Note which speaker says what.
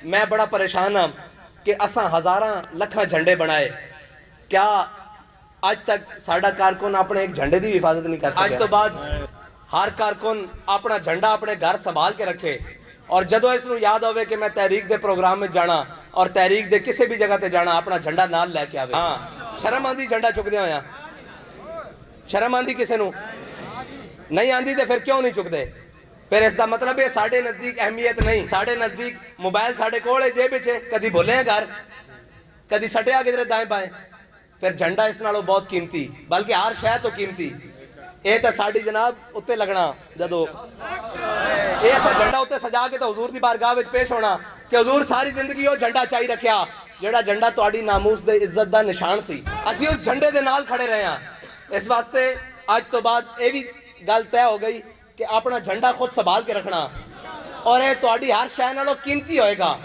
Speaker 1: मैं बड़ा परेशान हाँ कि असा हज़ारां लखां झंडे बनाए, क्या अज तक साडा कारकुन अपने एक झंडे की भी हिफाजत नहीं कर सका। अज तो बाद हर कारकुन अपना झंडा अपने घर संभाल के रखे, और जदों इसनूं याद होवे कि मैं तहरीक दे प्रोग्राम में जाना और तहरीक दे किसी भी जगह ते जाना, अपना झंडा नाल लैके आवे। हाँ, शर्म आंदी झंडा चुकदे होया? शर्म आंदी किसी नूं? नहीं आंदी तो फिर क्यों नहीं चुकते? फिर इसका मतलब है साढ़े नजदीक अहमियत नहीं, साढ़े नजदीक मोबाइल साढ़े कोल है, जेब विच है, कदी भुले घर, कदी सटिया किधरे दाएं बाएं। फिर झंडा इस नालों बहुत कीमती, बल्कि हर शह तो कीमती। ये तो साड़ी जनाब उत्ते लगना, जदों ये असा झंडा उत्ते सजा के तो हजूर की बारगाह विच पेश होना कि हजूर सारी जिंदगी वो झंडा चाई रखिया, जेड़ा झंडा तुहाडी नामूस दे इज्जत दा निशान सी। असीं उस झंडे दे नाल खड़े रहे हैं। इस वास्ते अज तो बाद ये भी गल तय हो गई कि अपना झंडा खुद संभाल के रखना, और ये तुहाडी हर शय नालों कीमती होएगा।